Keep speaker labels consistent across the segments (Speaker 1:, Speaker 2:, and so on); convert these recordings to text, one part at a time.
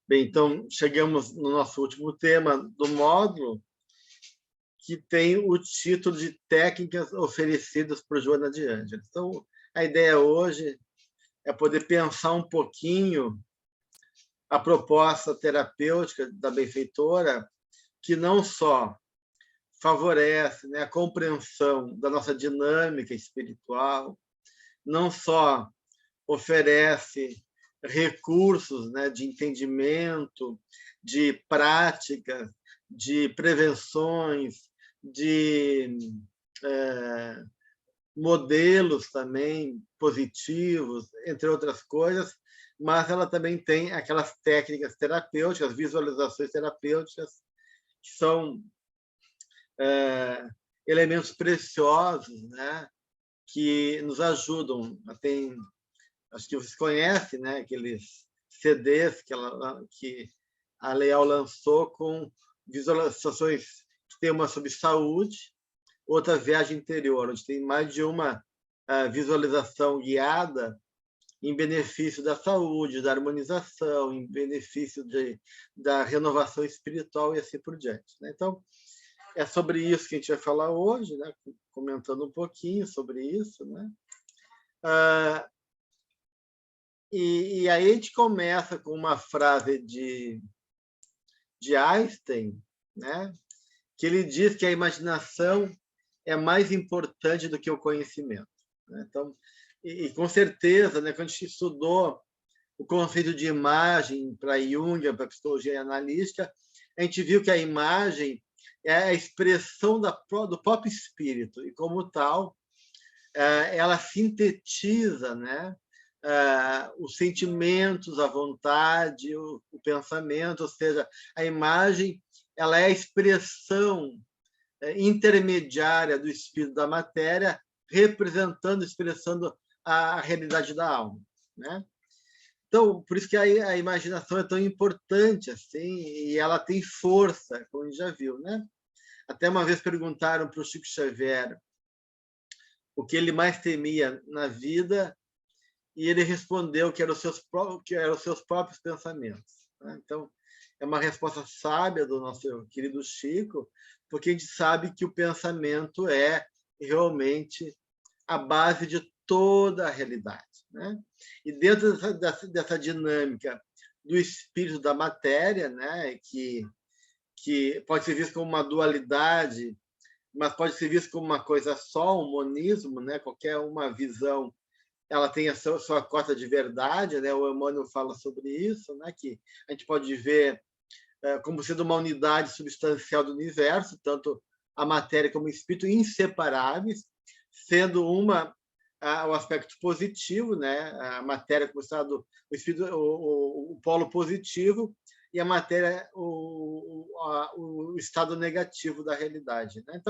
Speaker 1: Bem, então, chegamos no nosso último tema do módulo, que tem o título de Técnicas Oferecidas por Joana de Ângeles. Então, a ideia hoje é poder pensar um pouquinho a proposta terapêutica da benfeitora, que não só favorece, né, a compreensão da nossa dinâmica espiritual, não só oferece recursos, né, de entendimento, de práticas, de prevenções, de modelos também positivos, entre outras coisas, mas ela também tem aquelas técnicas terapêuticas, visualizações terapêuticas, que são elementos preciosos, né, que nos ajudam. Tem, acho que vocês conhecem, né, aqueles CDs que a Leal lançou com visualizações que tem uma sobre saúde, outra viagem interior, onde tem mais de uma visualização guiada em benefício da saúde, da harmonização, em benefício da renovação espiritual e assim por diante, né? Então, é sobre isso que a gente vai falar hoje, né? Comentando um pouquinho sobre isso, né? E aí a gente começa com uma frase de Einstein, né? Que ele diz que a imaginação é mais importante do que o conhecimento, né? Então, e com certeza, né, quando a gente estudou o conceito de imagem para Jung, para a psicologia analítica, a gente viu que a imagem é a expressão do próprio espírito, e como tal, ela sintetiza, né, os sentimentos, a vontade, o pensamento, ou seja, a imagem ela é a expressão intermediária do espírito da matéria, representando, expressando a realidade da alma, né? Então, por isso que a imaginação é tão importante assim, e ela tem força, como a gente já viu, né? Até uma vez perguntaram para o Chico Xavier o que ele mais temia na vida, e ele respondeu que eram os seus próprios pensamentos, né? Então, é uma resposta sábia do nosso querido Chico, porque a gente sabe que o pensamento é realmente a base de toda a realidade, né? E dentro dessa dinâmica do espírito da matéria, né, que pode ser visto como uma dualidade, mas pode ser visto como uma coisa só, um monismo, né? Qualquer uma visão ela tem a sua cota de verdade, né? O Emmanuel fala sobre isso, né? Que a gente pode ver como sendo uma unidade substancial do universo, tanto a matéria como o espírito inseparáveis, sendo uma o aspecto positivo, né? A matéria como estado, o espírito, o polo positivo, e a matéria o estado negativo da realidade, né?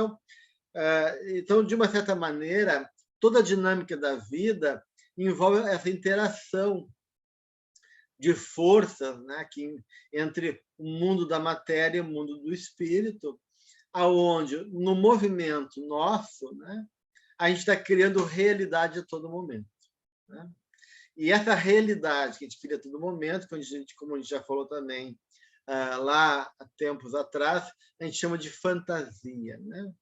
Speaker 1: Então, de uma certa maneira, toda a dinâmica da vida envolve essa interação de forças, né, entre o mundo da matéria e o mundo do espírito, aonde no movimento nosso, né, a gente está criando realidade a todo momento, né? E essa realidade que a gente cria a todo momento, como a gente já falou também lá há tempos atrás, a gente chama de fantasia, né?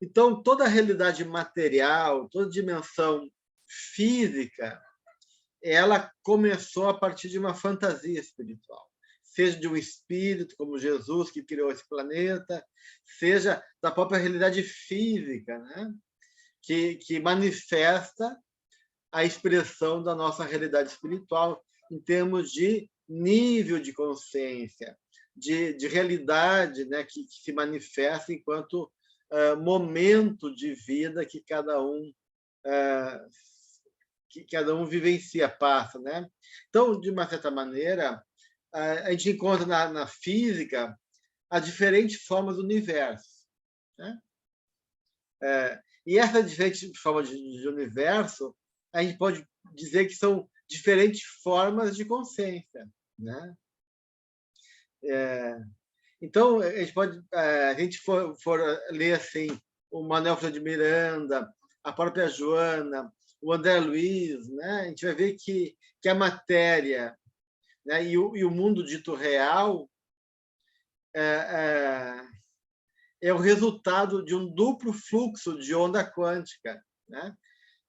Speaker 1: Então, toda a realidade material, toda a dimensão física, ela começou a partir de uma fantasia espiritual, seja de um espírito como Jesus que criou esse planeta, seja da própria realidade física, né? que manifesta a expressão da nossa realidade espiritual em termos de nível de consciência, de realidade, né? que se manifesta enquanto momento de vida que cada um vivencia, passa, né? Então, de uma certa maneira, a gente encontra na física as diferentes formas do universo, né? E essas diferentes formas de universo, a gente pode dizer que são diferentes formas de consciência, né? Então, a gente for ler assim, o Manuel Freire de Miranda, a própria Joana, o André Luiz, né? A gente vai ver que a matéria, né? E o mundo dito real é o resultado de um duplo fluxo de onda quântica, né?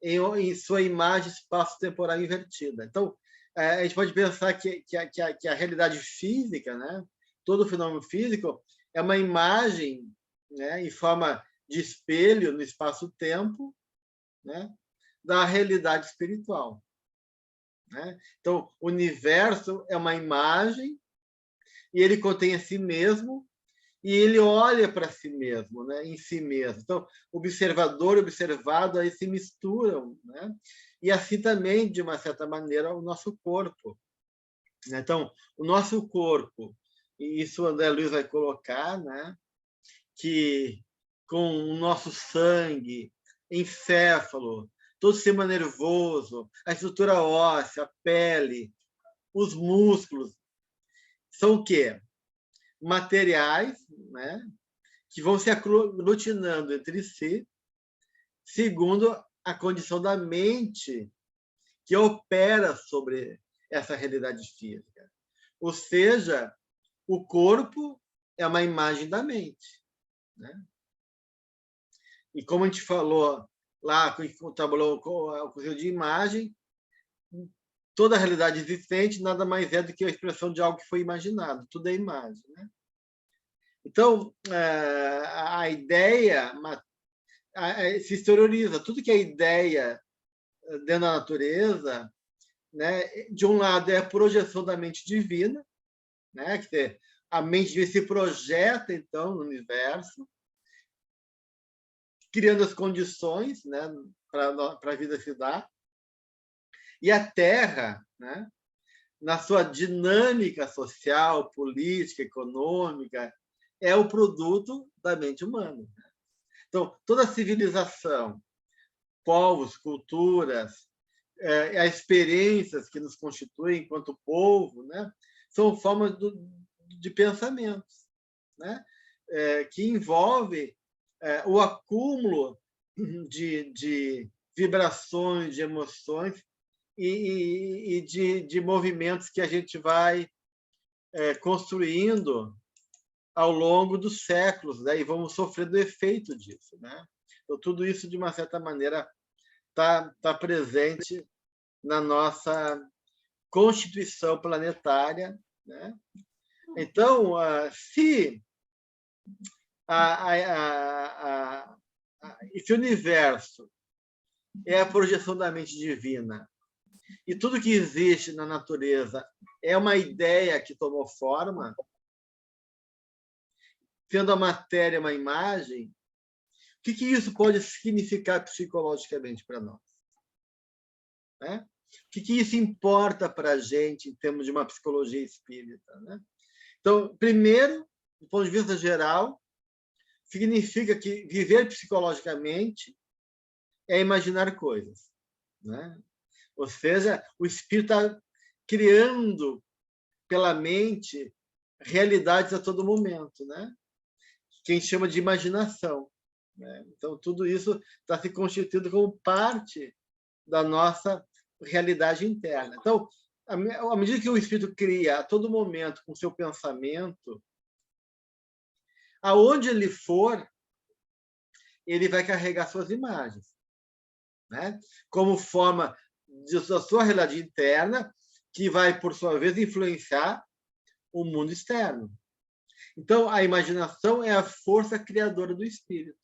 Speaker 1: Em sua imagem espaço-temporal invertida. Então, a gente pode pensar que a realidade física, né? Todo fenômeno físico é uma imagem, né? Em forma de espelho no espaço-tempo, né? Da realidade espiritual, né? Então, o universo é uma imagem e ele contém a si mesmo e ele olha para si mesmo, né? Em si mesmo. Então, observador e observado aí se misturam, né? E assim também, de uma certa maneira, o nosso corpo, né? Então, o nosso corpo, e isso o André Luiz vai colocar, né? Que com o nosso sangue, encéfalo, todo o sistema nervoso, a estrutura óssea, a pele, os músculos, são o quê? Materiais, né? Que vão se aglutinando entre si, segundo a condição da mente que opera sobre essa realidade física. Ou seja, o corpo é uma imagem da mente, né? E como a gente falou lá, trabalhou com o conceito de imagem, toda a realidade existente nada mais é do que a expressão de algo que foi imaginado. Tudo é imagem, né? Então, a ideia se exterioriza. Tudo que é ideia dentro da natureza, né, de um lado é a projeção da mente divina, né, que a mente divina se projeta, então, no universo, criando as condições, né, para a vida se dar. E a Terra, né, na sua dinâmica social, política, econômica, é o produto da mente humana. Então, toda a civilização, povos, culturas, as experiências que nos constituem enquanto povo, né, são formas de pensamentos, né, que envolve o acúmulo de vibrações, de emoções e de movimentos que a gente vai construindo ao longo dos séculos, né, e vamos sofrendo o efeito disso, né? Então, tudo isso, de uma certa maneira, está presente na nossa constituição planetária, né? Então, se esse universo é a projeção da mente divina e tudo que existe na natureza é uma ideia que tomou forma, sendo a matéria uma imagem, o que isso pode significar psicologicamente para nós? Né? O que isso importa para a gente em termos de uma psicologia espírita? Né? Então, primeiro, do ponto de vista geral, significa que viver psicologicamente é imaginar coisas, né? Ou seja, o espírito está criando pela mente realidades a todo momento, né? Que a gente chama de imaginação, né? Então, tudo isso está se constituindo como parte da nossa realidade interna. Então, à medida que o espírito cria a todo momento com seu pensamento, aonde ele for, ele vai carregar suas imagens, né? Como forma da sua realidade interna, que vai, por sua vez, influenciar o mundo externo. Então, a imaginação é a força criadora do espírito,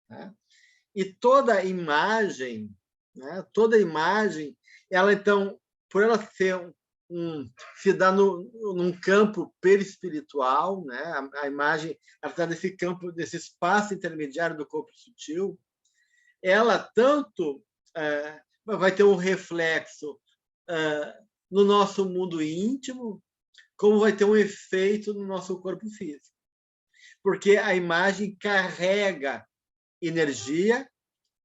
Speaker 1: né? E toda imagem, né? Toda imagem, ela, então, por ela ser se dá num campo perispiritual, né? A imagem está nesse campo, nesse espaço intermediário do corpo sutil, ela tanto vai ter um reflexo no nosso mundo íntimo, como vai ter um efeito no nosso corpo físico. Porque a imagem carrega energia,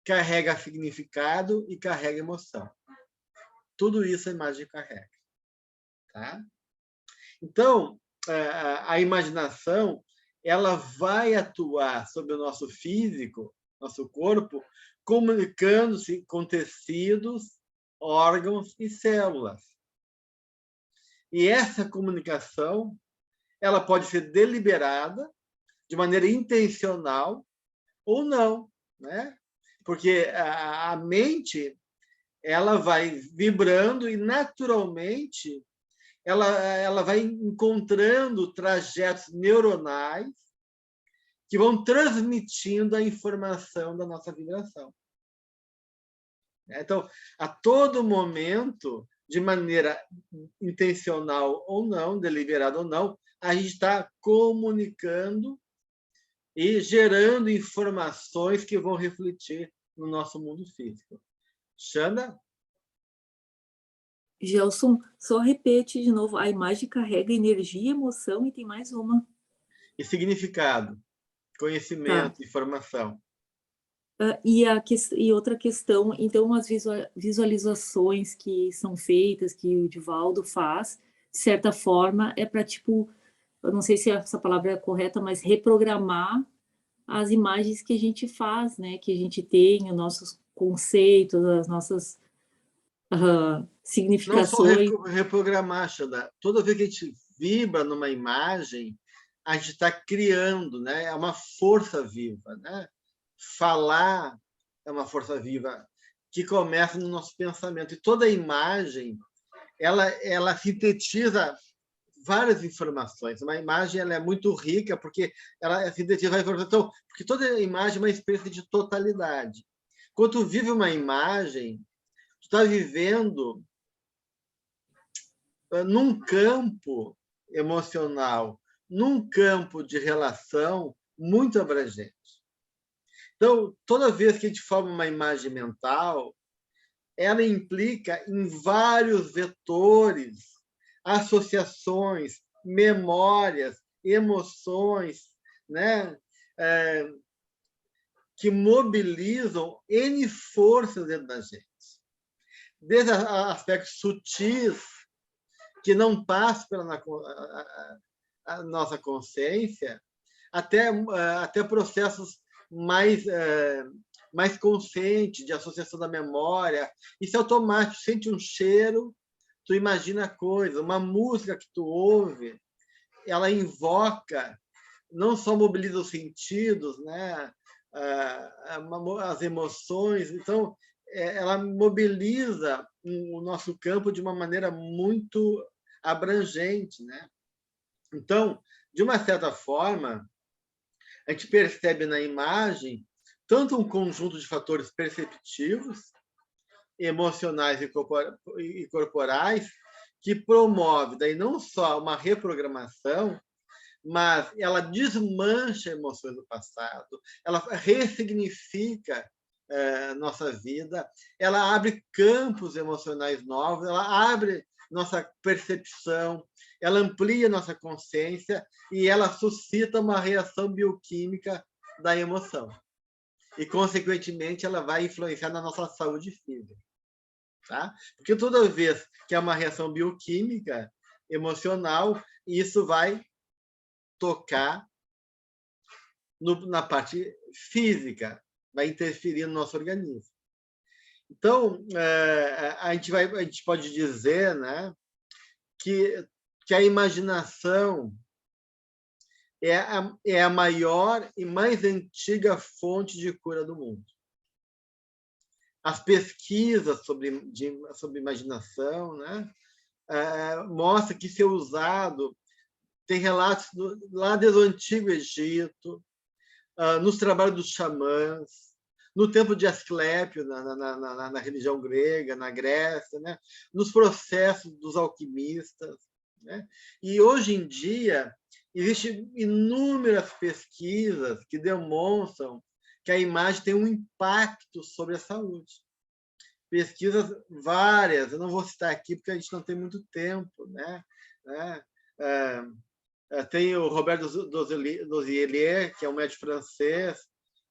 Speaker 1: carrega significado e carrega emoção. Tudo isso a imagem carrega. Tá? Então, a imaginação ela vai atuar sobre o nosso físico, nosso corpo, comunicando-se com tecidos, órgãos e células. E essa comunicação, ela pode ser deliberada, de maneira intencional, ou não, né? Porque a mente, ela vai vibrando e, naturalmente, ela vai encontrando trajetos neuronais que vão transmitindo a informação da nossa vibração. Então, a todo momento, de maneira intencional ou não, deliberada ou não, a gente está comunicando e gerando informações que vão refletir no nosso mundo físico. Xanda?
Speaker 2: Gelson, só repete de novo. A imagem carrega energia, emoção e tem mais uma.
Speaker 1: E significado, conhecimento,
Speaker 2: Tá.
Speaker 1: informação.
Speaker 2: E outra questão, então, as visualizações que são feitas, que o Divaldo faz, de certa forma, é para, tipo, eu não sei se essa palavra é correta, mas reprogramar as imagens que a gente faz, né? Que a gente tem, os nossos conceitos, as nossas
Speaker 1: Não só
Speaker 2: significações.
Speaker 1: reprogramar, Xanda. Toda vez que a gente vibra numa imagem, a gente está criando, né? É uma força viva, né? Falar é uma força viva que começa no nosso pensamento. E toda imagem, ela sintetiza várias informações. Uma imagem ela é muito rica porque ela sintetiza a informação, porque toda imagem é uma experiência de totalidade. Quando tu vive uma imagem, tu está vivendo num campo emocional, num campo de relação muito abrangente. Então, toda vez que a gente forma uma imagem mental, ela implica em vários vetores, associações, memórias, emoções, né? Que mobilizam N forças dentro da gente. Desde aspectos sutis, que não passam pela a nossa consciência, até processos mais conscientes de associação da memória. Isso é automático. Sente um cheiro, tu imagina a coisa. Uma música que tu ouve, ela invoca, não só mobiliza os sentidos, né? As emoções. Então, ela mobiliza o nosso campo de uma maneira muito abrangente, né? Então, de uma certa forma, a gente percebe na imagem tanto um conjunto de fatores perceptivos, emocionais e corporais, que promove daí não só uma reprogramação, mas ela desmancha emoções do passado, ela ressignifica nossa vida, ela abre campos emocionais novos, ela abre nossa percepção, ela amplia nossa consciência e ela suscita uma reação bioquímica da emoção. E, consequentemente, ela vai influenciar na nossa saúde física. Tá? Porque toda vez que é uma reação bioquímica, emocional, isso vai tocar na parte física, vai interferir no nosso organismo. Então, a gente pode dizer, né, que a imaginação é a maior e mais antiga fonte de cura do mundo. As pesquisas sobre imaginação, né, mostram que isso é usado, tem relatos lá desde o Antigo Egito, nos trabalhos dos xamãs, no tempo de Asclépio, na religião grega, na Grécia, né? Nos processos dos alquimistas. Né? E, hoje em dia, existem inúmeras pesquisas que demonstram que a imagem tem um impacto sobre a saúde. Pesquisas várias, eu não vou citar aqui porque a gente não tem muito tempo. Né? Tem o Robert Doselier, que é um médico francês,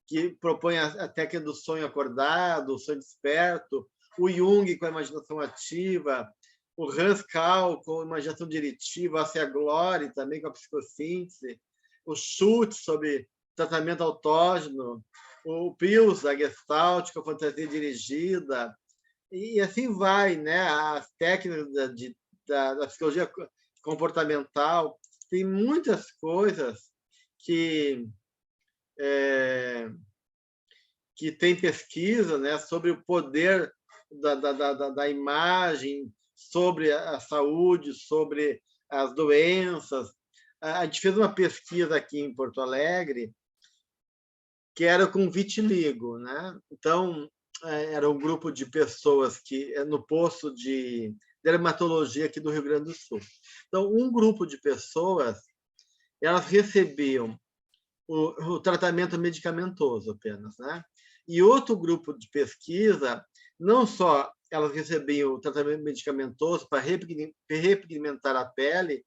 Speaker 1: que propõe a técnica do sonho acordado, o sonho desperto, o Jung com a imaginação ativa, o Hans Kahl com a imaginação diretiva, a Glória também com a psicossíntese, o Schultz sobre tratamento autógeno, o Pius, a Gestalt com a fantasia dirigida, e assim vai, né? As técnicas da psicologia comportamental, tem muitas coisas que tem pesquisa, né, sobre o poder da imagem, sobre a saúde, sobre as doenças. A gente fez uma pesquisa aqui em Porto Alegre que era com vitiligo, né? Então, era um grupo de pessoas que no posto de dermatologia aqui do Rio Grande do Sul. Então, um grupo de pessoas, elas recebiam o tratamento medicamentoso apenas, né? E outro grupo de pesquisa, não só elas recebiam o tratamento medicamentoso para repigmentar a pele,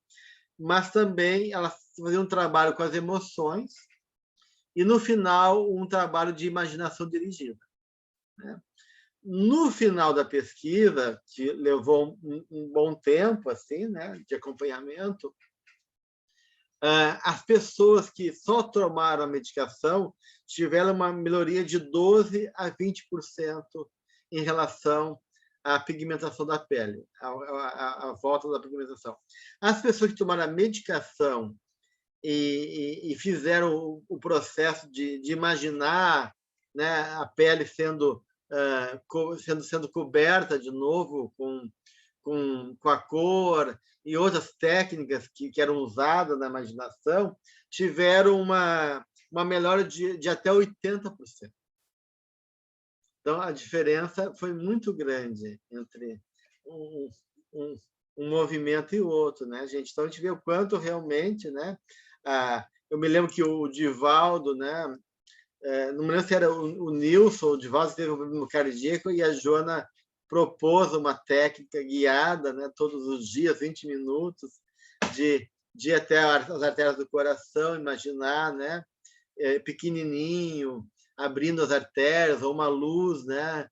Speaker 1: mas também elas faziam um trabalho com as emoções e, no final, um trabalho de imaginação dirigida, né? No final da pesquisa, que levou um bom tempo assim, né, de acompanhamento, as pessoas que só tomaram a medicação tiveram uma melhoria de 12% a 20% em relação à pigmentação da pele, à volta da pigmentação. As pessoas que tomaram a medicação e fizeram o processo de imaginar, né, a pele sendo coberta de novo com a cor e outras técnicas que eram usadas na imaginação, tiveram uma melhora de até 80%. Então, a diferença foi muito grande entre um movimento e o outro, né, gente? Então, a gente vê o quanto realmente, né? Eu me lembro que o Divaldo, né? Não me lembro se era o Nilson, o Divaldo teve um problema cardíaco e a Joana propôs uma técnica guiada, né, todos os dias, 20 minutos, de ir até as artérias do coração, imaginar, né, pequenininho, abrindo as artérias, ou uma luz, né,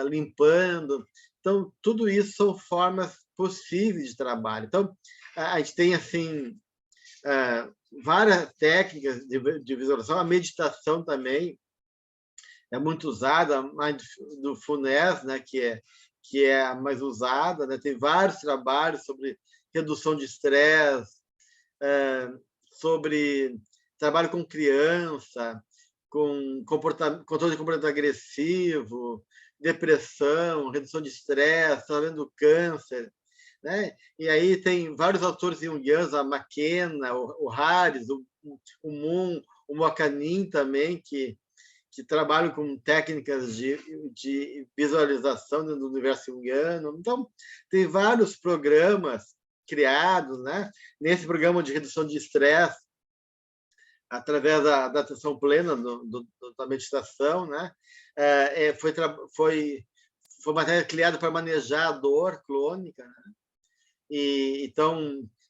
Speaker 1: limpando. Então, tudo isso são formas possíveis de trabalho. Então, a gente tem assim várias técnicas de visualização, a meditação também é muito usada, a mindfulness, né, que é a mais usada, né? Tem vários trabalhos sobre redução de estresse, sobre trabalho com criança, com controle de comportamento agressivo, depressão, redução de estresse, tratamento do câncer, né? E aí tem vários autores junguianos, a McKenna, o Harris, o Moon, o Mokanin também, que trabalham com técnicas de visualização do universo junguiano. Então, tem vários programas criados, né? Nesse programa de redução de estresse, através da atenção plena, da meditação, né? Foi matéria criada para manejar a dor crônica, né? E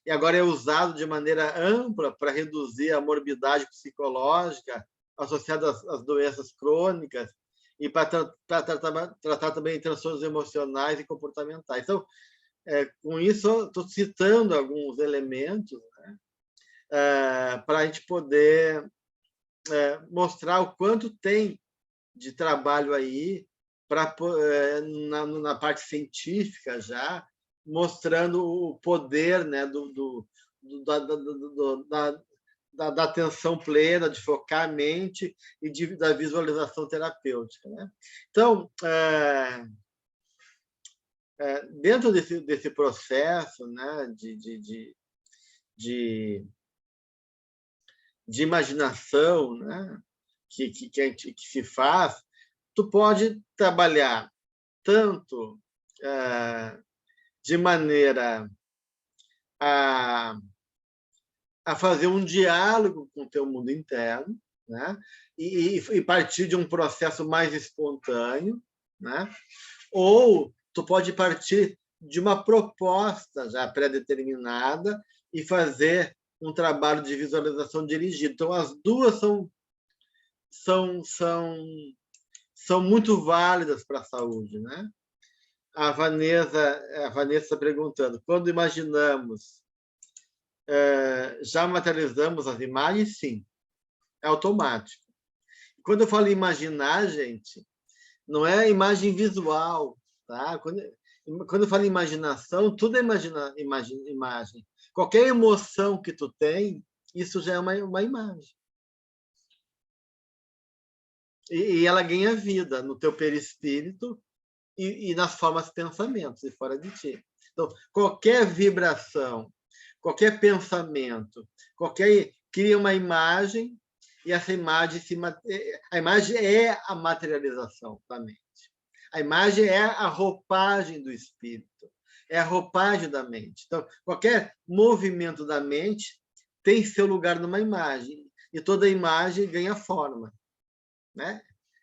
Speaker 1: agora é usado de maneira ampla para reduzir a morbidade psicológica associada às doenças crônicas e para tratar também transtornos emocionais e comportamentais. Então, com isso, estou citando alguns elementos, né, para a gente poder mostrar o quanto tem de trabalho aí na parte científica já, mostrando o poder, né, da atenção plena, de focar a mente e da visualização terapêutica, né? Então, dentro desse processo, né, de imaginação, né, que se faz, tu pode trabalhar tanto de maneira a fazer um diálogo com o teu mundo interno, né? E partir de um processo mais espontâneo, né? Ou tu pode partir de uma proposta já pré-determinada e fazer um trabalho de visualização dirigido. Então, as duas são muito válidas para a saúde, né? A Vanessa está perguntando, quando imaginamos, já materializamos as imagens? Sim, é automático. Quando eu falo imaginar, gente, não é imagem visual, tá? Quando eu falo imaginação, tudo é imagem. Qualquer emoção que tu tem, isso já é uma imagem. E ela ganha vida no teu perispírito e nas formas de pensamentos e fora de ti. Então, qualquer vibração, qualquer pensamento, cria uma imagem e essa imagem a imagem é a materialização da mente. A imagem é a roupagem do espírito, é a roupagem da mente. Então, qualquer movimento da mente tem seu lugar numa imagem e toda imagem ganha forma, né?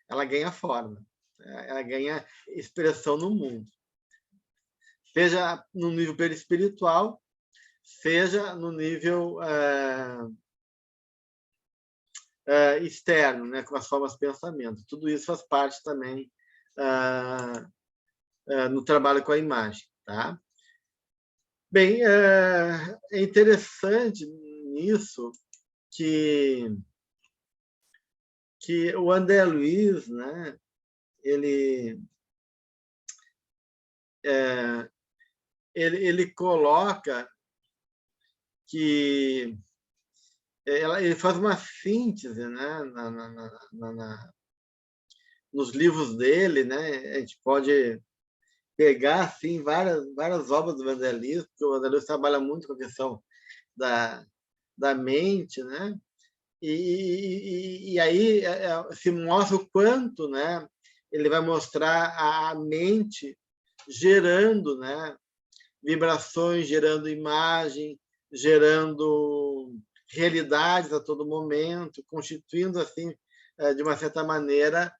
Speaker 1: Ela ganha forma, ela ganha expressão no mundo, seja no nível perispiritual, seja no nível externo, né, com as formas de pensamento. Tudo isso faz parte também no trabalho com a imagem. Tá? Bem, é interessante nisso que o André Luiz, né, ele coloca que ele faz uma síntese, né, nos livros dele, né? A gente pode pegar assim várias obras do Vanderlei, porque o Vanderlei trabalha muito com a questão da mente, né? E aí se mostra o quanto, né? Ele vai mostrar a mente gerando, né? Vibrações, gerando imagem, gerando realidades a todo momento, constituindo assim, de uma certa maneira,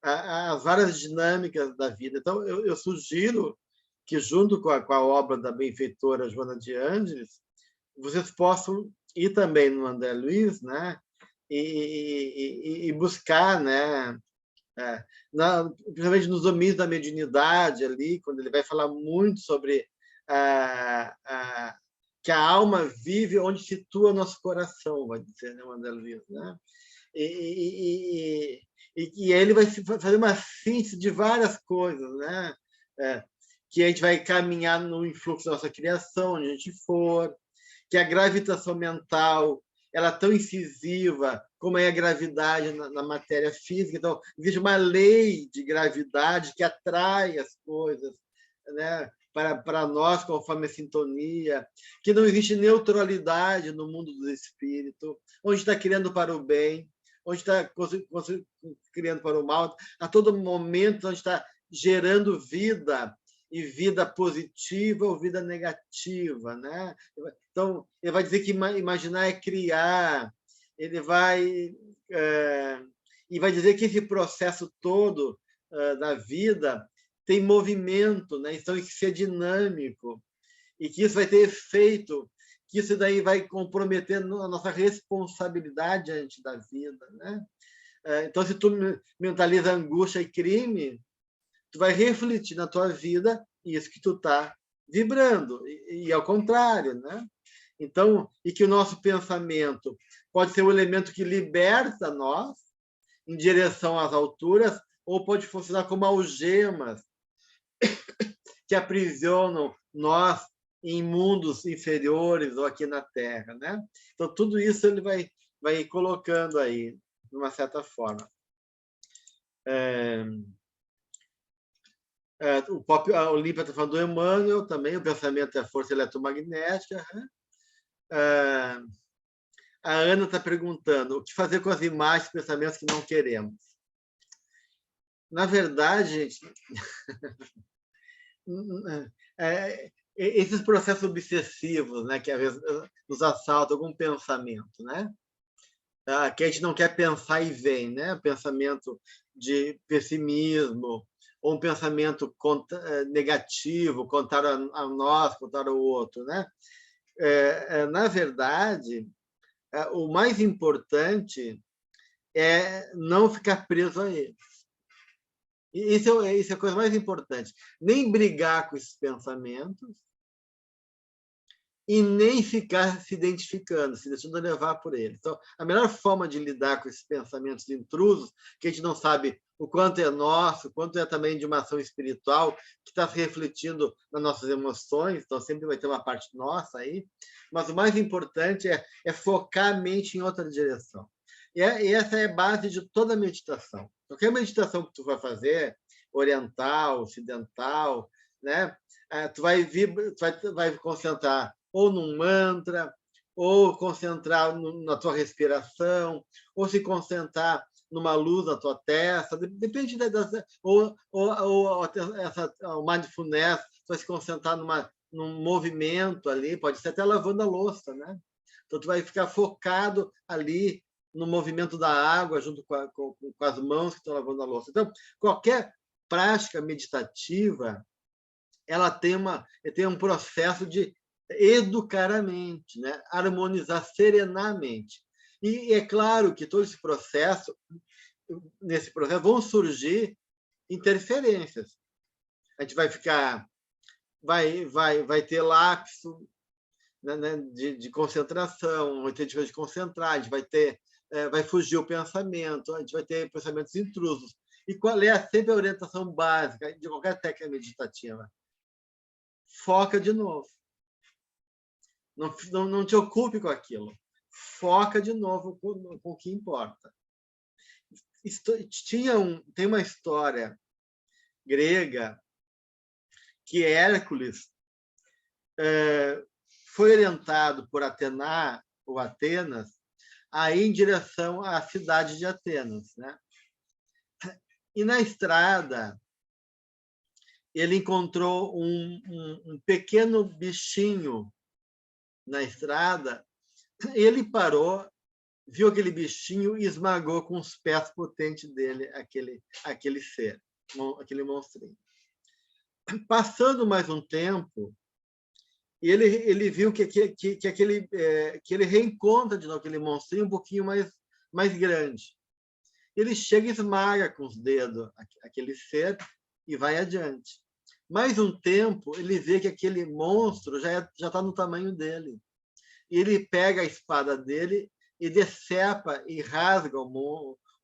Speaker 1: as várias dinâmicas da vida. Então, eu sugiro que, junto com a obra da benfeitora Joana de Ângeles, vocês possam ir também no André Luiz, né? E buscar, né? Principalmente nos domínios da mediunidade, ali, quando ele vai falar muito sobre que a alma vive onde situa nosso coração, vai dizer, né, o André Luiz, né? E ele vai fazer uma síntese de várias coisas, né? Que a gente vai caminhar no influxo da nossa criação, onde a gente for, que a gravitação mental ela é tão incisiva como é a gravidade na matéria física. Então, existe uma lei de gravidade que atrai as coisas, né, para nós, conforme a sintonia, que não existe neutralidade no mundo do espírito, onde está criando para o bem, onde está criando para o mal, a todo momento onde está gerando vida, e vida positiva ou vida negativa, né? Então, ele vai dizer que imaginar é criar, ele vai e vai dizer que esse processo todo da vida tem movimento, né? Então, isso é dinâmico e que isso vai ter efeito, que isso daí vai comprometer a nossa responsabilidade diante da vida, né? Então, se tu mentaliza angústia e crime, tu vai refletir na tua vida isso que tu tá vibrando e ao contrário, né? Então, e que o nosso pensamento pode ser um elemento que liberta nós em direção às alturas ou pode funcionar como algemas que aprisionam nós em mundos inferiores ou aqui na Terra, né? Então, tudo isso ele vai colocando aí, de uma certa forma. O próprio Olímpia está falando do Emmanuel também, o pensamento é a força eletromagnética. Né? A Ana está perguntando o que fazer com as imagens e pensamentos que não queremos. Na verdade, gente, esses processos obsessivos, né, que às vezes nos assaltam algum pensamento, né? Que a gente não quer pensar e vem, né? Pensamento de pessimismo, ou um pensamento negativo, contar a nós, contar ao outro, né? Na verdade, o mais importante é não ficar preso a eles. Isso é a coisa mais importante. Nem brigar com esses pensamentos, e nem ficar se identificando, se deixando levar por ele. Então, a melhor forma de lidar com esses pensamentos intrusos, que a gente não sabe o quanto é nosso, o quanto é também de uma ação espiritual, que está se refletindo nas nossas emoções, então sempre vai ter uma parte nossa aí, mas o mais importante é focar a mente em outra direção. E essa é a base de toda meditação. Qualquer meditação que tu vai fazer, oriental, ocidental, né? Tu vai concentrar ou num mantra, ou concentrar na tua respiração, ou se concentrar numa luz na tua testa, depende ou o mindfulness, vai se concentrar num movimento ali, pode ser até lavando a louça, né? Então tu vai ficar focado ali no movimento da água junto com as mãos que estão lavando a louça. Então, qualquer prática meditativa, ela tem um processo de educar a mente, né? Harmonizar, serenar a mente. E é claro que nesse processo vão surgir interferências. A gente vai ter lapso, né, de concentração, vai ter dificuldade de concentrar, a gente vai fugir o pensamento, a gente vai ter pensamentos intrusos. E qual é sempre a orientação básica de qualquer técnica meditativa? Foca de novo. Não te ocupe com aquilo. Foca de novo com o que importa. Tem uma história grega que Hércules foi orientado por Atenas a ir em direção à cidade de Atenas, né? E na estrada ele encontrou um pequeno bichinho na estrada. Ele parou, viu aquele bichinho e esmagou com os pés potentes dele aquele ser, aquele monstrinho. Passando mais um tempo, ele viu que ele reencontra de novo aquele monstrinho um pouquinho mais grande. Ele chega e esmaga com os dedos aquele ser e vai adiante. Mais um tempo, ele vê que aquele monstro já está no tamanho dele. E ele pega a espada dele e decepa e rasga o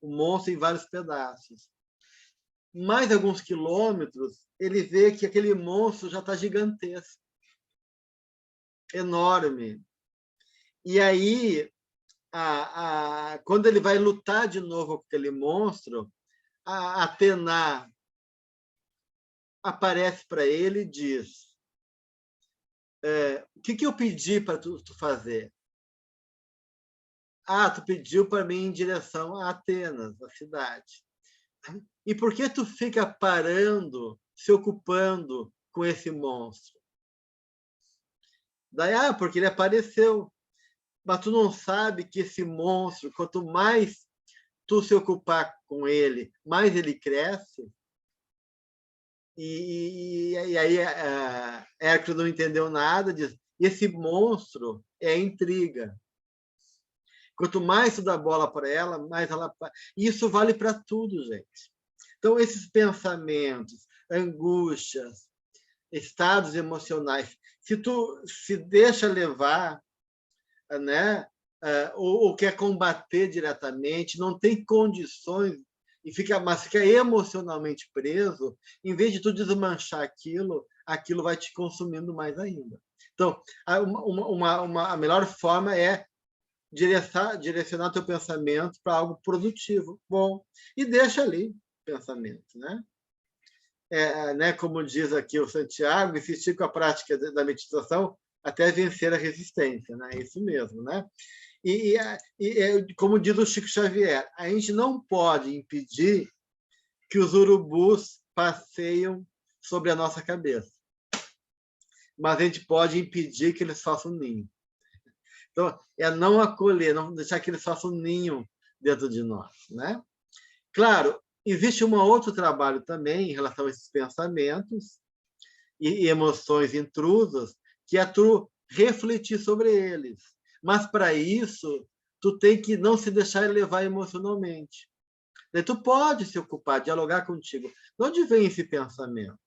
Speaker 1: monstro em vários pedaços. Mais alguns quilômetros, ele vê que aquele monstro já está gigantesco, enorme. E aí, quando ele vai lutar de novo com aquele monstro, a Atena aparece para ele e diz: o que eu pedi para tu fazer? Tu pediu para mim ir em direção a Atenas, a cidade. E por que tu fica parando, se ocupando com esse monstro? Daí, porque ele apareceu. Mas tu não sabe que esse monstro, quanto mais tu se ocupar com ele, mais ele cresce? E aí Hércules não entendeu nada, diz: esse monstro é a intriga. Quanto mais tu dá bola para ela, mais ela... E isso vale para tudo, gente. Então, esses pensamentos, angústias, estados emocionais, se tu se deixa levar, né, ou quer combater diretamente, não tem condições, mas fica emocionalmente preso, em vez de tu desmanchar aquilo vai te consumindo mais ainda. Então, a melhor forma é direcionar teu pensamento para algo produtivo, bom, e deixa ali o pensamento, né? Né? Como diz aqui o Santiago, insistir com a prática da meditação até vencer a resistência, né? É isso mesmo, né? E como diz o Chico Xavier, a gente não pode impedir que os urubus passeiam sobre a nossa cabeça, mas a gente pode impedir que eles façam ninho. Então, não acolher, não deixar que eles façam ninho dentro de nós, né? Claro, existe um outro trabalho também em relação a esses pensamentos e emoções intrusas, que é tu refletir sobre eles. Mas, para isso, tu tem que não se deixar levar emocionalmente. Tu pode se ocupar, dialogar contigo. De onde vem esse pensamento?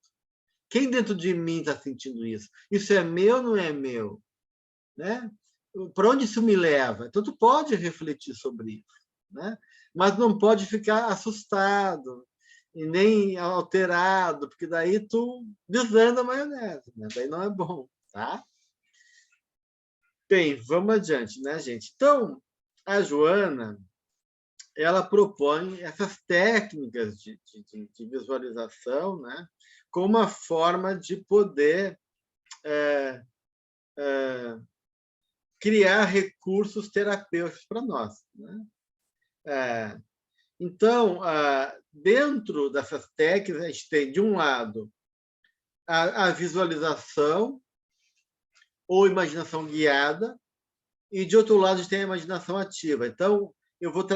Speaker 1: Quem dentro de mim está sentindo isso? Isso é meu ou não é meu? né? Para onde isso me leva? Então, tu pode refletir sobre isso, né? Mas não pode ficar assustado e nem alterado, porque daí tu desanda a maionese, né? Daí não é bom, tá? Bem, vamos adiante, né, gente? Então, a Joana, ela propõe essas técnicas de visualização, né, como uma forma de poder criar recursos terapêuticos para nós, né? Então, dentro dessas técnicas, a gente tem, de um lado, a visualização ou imaginação guiada, e, de outro lado, a gente tem a imaginação ativa. Então, eu vou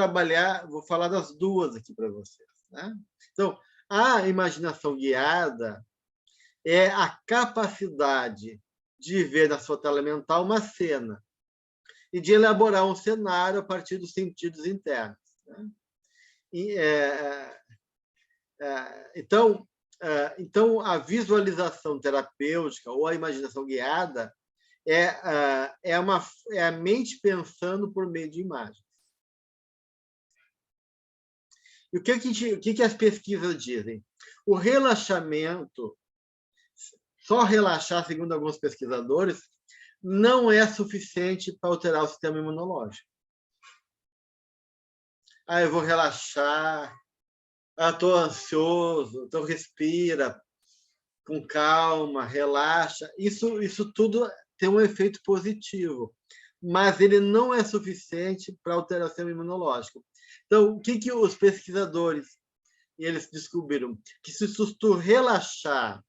Speaker 1: falar das duas aqui para vocês, né? Então, a imaginação guiada é a capacidade de ver na sua tela mental uma cena e de elaborar um cenário a partir dos sentidos internos, né? E, então, a visualização terapêutica ou a imaginação guiada é a mente pensando por meio de imagens. E o que as pesquisas dizem? O relaxamento, só relaxar, segundo alguns pesquisadores, não é suficiente para alterar o sistema imunológico. Eu vou relaxar, estou ansioso, então respira com calma, relaxa. Isso tudo tem um efeito positivo, mas ele não é suficiente para alterar o sistema imunológico. Então, o que os pesquisadores eles descobriram? Que se tu relaxar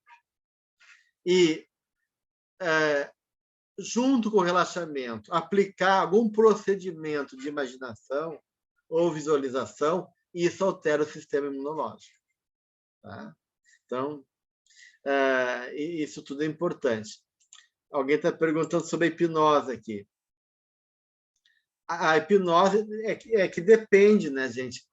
Speaker 1: e, junto com o relaxamento, aplicar algum procedimento de imaginação ou visualização, isso altera o sistema imunológico. Tá? Então, isso tudo é importante. Alguém está perguntando sobre a hipnose aqui. A hipnose é que depende, né, gente?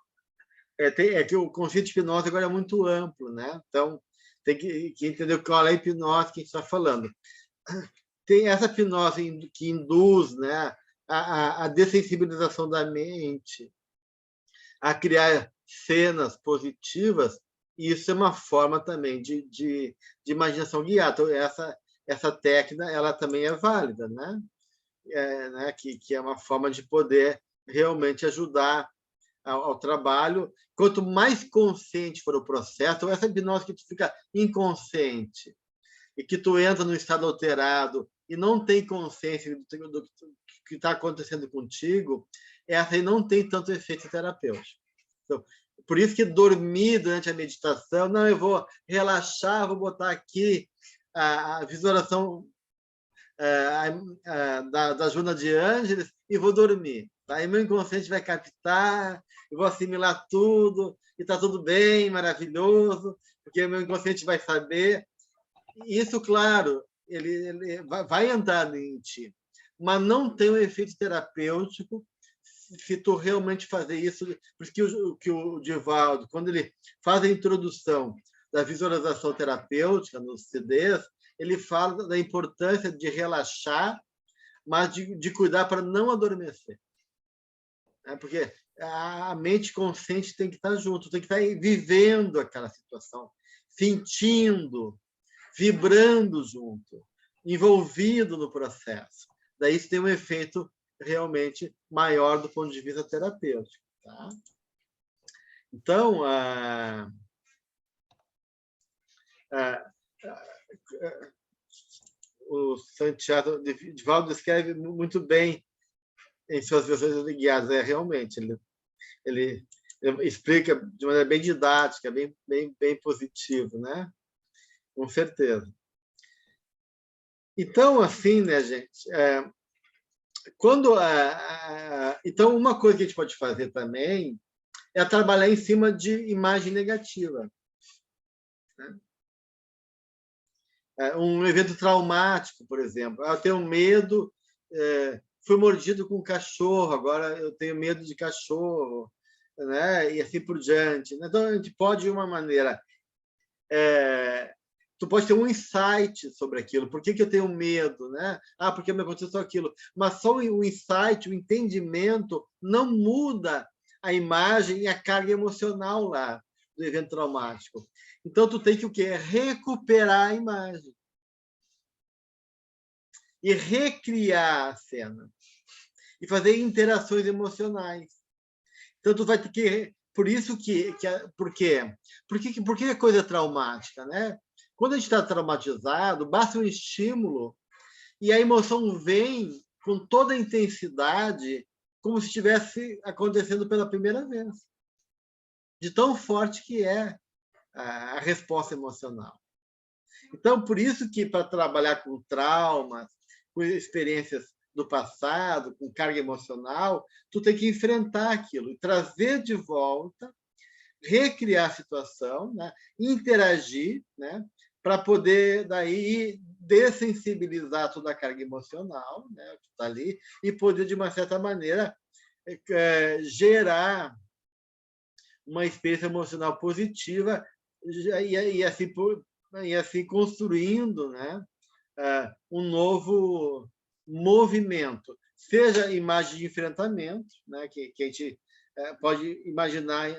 Speaker 1: Que o conceito de hipnose agora é muito amplo, né? Então, tem que entender qual é a hipnose que a gente está falando. Tem essa hipnose que induz, né, a dessensibilização da mente, a criar cenas positivas, e isso é uma forma também de imaginação guiada. Então, essa técnica ela também é válida, né? Que é uma forma de poder realmente ajudar ao trabalho. Quanto mais consciente for o processo, ou essa hipnose que tu fica inconsciente e que tu entra no estado alterado e não tem consciência do que está acontecendo contigo, essa aí não tem tanto efeito terapêutico. Então, por isso que dormir durante a meditação, não, eu vou relaxar, vou botar aqui a visualização da Joana de Ângeles e vou dormir. Aí meu inconsciente vai captar, eu vou assimilar tudo, e está tudo bem, maravilhoso, porque meu inconsciente vai saber. Isso, claro, ele vai entrar em ti, mas não tem um efeito terapêutico se tu realmente fazer isso. Porque o Divaldo, quando ele faz a introdução da visualização terapêutica nos CDs, ele fala da importância de relaxar, mas de cuidar para não adormecer. Porque a mente consciente tem que estar junto, tem que estar vivendo aquela situação, sentindo, vibrando junto, envolvido no processo. Daí isso tem um efeito realmente maior do ponto de vista terapêutico. Tá? Então, o Santiago Divaldo descreve muito bem em suas versões guiadas. Realmente, ele explica de maneira bem didática, bem positivo, né? Com certeza. Então, assim, né, gente? Então, uma coisa que a gente pode fazer também é trabalhar em cima de imagem negativa. Né? Um evento traumático, por exemplo. Eu tenho medo, fui mordido com um cachorro, agora eu tenho medo de cachorro, né? E assim por diante. Então, a gente pode, de uma maneira tu pode ter um insight sobre aquilo. Por que eu tenho medo, né? Ah, porque me aconteceu aquilo. Mas só o insight, o entendimento, não muda a imagem e a carga emocional lá do evento traumático. Então, tu tem que o quê? Recuperar a imagem. E recriar a cena. E fazer interações emocionais. Então, tu vai ter que... Por isso que... Por quê? Por que é coisa traumática, né? Quando a gente está traumatizado, basta um estímulo e a emoção vem com toda a intensidade, como se estivesse acontecendo pela primeira vez. De tão forte que é a resposta emocional. Então, por isso que para trabalhar com traumas, com experiências do passado, com carga emocional, tu tem que enfrentar aquilo e trazer de volta, recriar a situação, né? Interagir, né? Para poder daí dessensibilizar toda a carga emocional, né? Que está ali, e poder, de uma certa maneira, gerar uma experiência emocional positiva e assim construindo, né? Um novo movimento, seja imagem de enfrentamento, né? Que a gente pode imaginar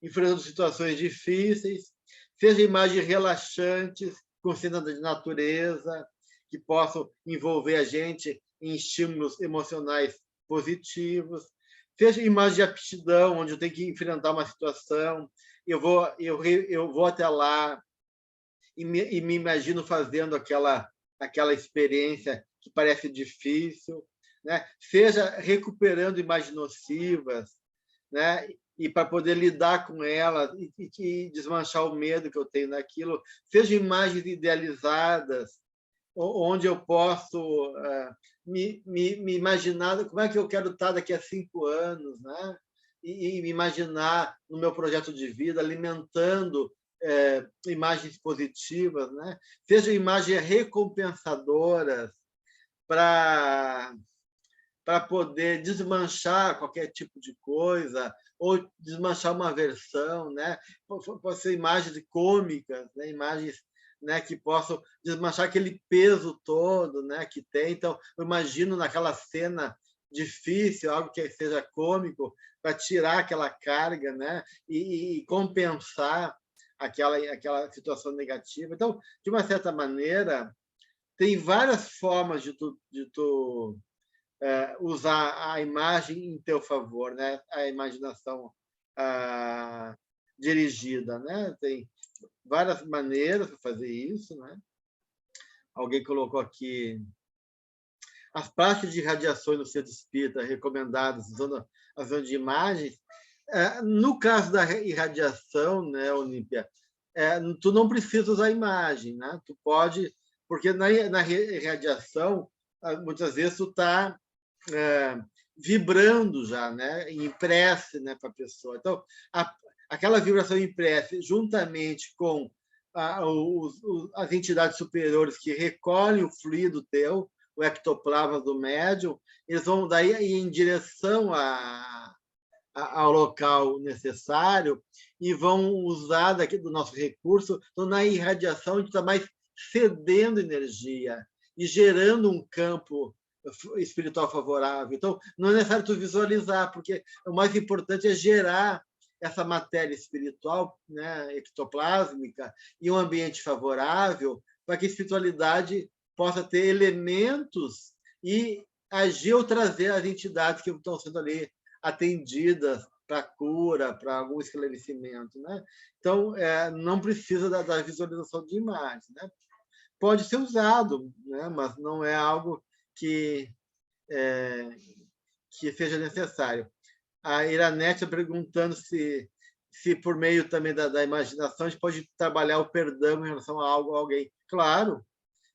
Speaker 1: enfrentando situações difíceis, seja imagens relaxantes, com cenas de natureza, que possam envolver a gente em estímulos emocionais positivos, seja imagem de aptidão, onde eu tenho que enfrentar uma situação, eu vou até lá e me imagino fazendo aquela experiência que parece difícil, né? Seja recuperando imagens nocivas, né? E para poder lidar com ela e desmanchar o medo que eu tenho naquilo, seja imagens idealizadas, onde eu posso me imaginar como é que eu quero estar daqui a 5 anos, né? E me imaginar no meu projeto de vida, alimentando imagens positivas, né? Seja imagens recompensadoras para poder desmanchar qualquer tipo de coisa ou desmanchar uma versão, né? Pode ser imagens cômicas, né? Imagens, né, que possam desmanchar aquele peso todo, né, que tem. Então, eu imagino naquela cena difícil, algo que seja cômico, para tirar aquela carga, né, e compensar aquela situação negativa. Então, de uma certa maneira, tem várias formas de tu usar a imagem em teu favor, né? A imaginação dirigida, né? Tem várias maneiras de fazer isso, né? Alguém colocou aqui as práticas de radiações no centro espírita recomendadas usando a zona de imagens. No caso da irradiação, né, Olímpia, tu não precisa usar imagem, né? Tu pode, porque na irradiação muitas vezes tu está vibrando já, né? Em prece, né, para a pessoa. Então, aquela vibração em prece, juntamente com as entidades superiores que recolhem o fluido teu, o ectoplasma do médium, eles vão daí em direção ao local necessário e vão usar daqui do nosso recurso. Então, na irradiação, a gente está mais cedendo energia e gerando um campo espiritual favorável. Então, não é necessário tu visualizar, porque o mais importante é gerar essa matéria espiritual, né, ectoplásmica, e um ambiente favorável para que a espiritualidade possa ter elementos e agir ou trazer as entidades que estão sendo ali atendidas para cura, para algum esclarecimento, né? Então, não precisa da visualização de imagens, né? Pode ser usado, né? Mas não é algo que seja necessário. A Iranete perguntando se por meio também da imaginação a gente pode trabalhar o perdão em relação a algo ou alguém. Claro,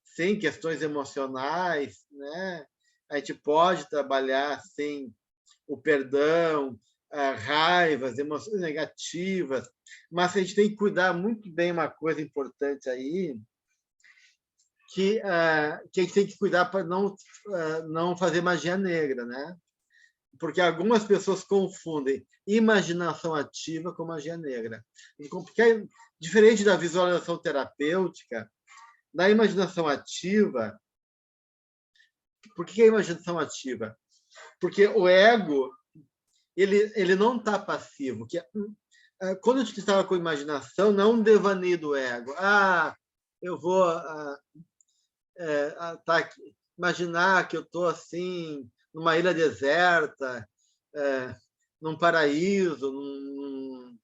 Speaker 1: sim, questões emocionais, né? A gente pode trabalhar, sim, o perdão, raivas, emoções negativas, mas a gente tem que cuidar muito bem uma coisa importante aí, que a gente tem que cuidar para não fazer magia negra, né? porque algumas pessoas confundem imaginação ativa com magia negra. Porque, diferente da visualização terapêutica, na imaginação ativa, por que a imaginação ativa? Porque o ego ele não está passivo. Quando a gente estava com imaginação, não é um devaneio do ego. Eu vou imaginar que eu estou assim, numa ilha deserta, num paraíso,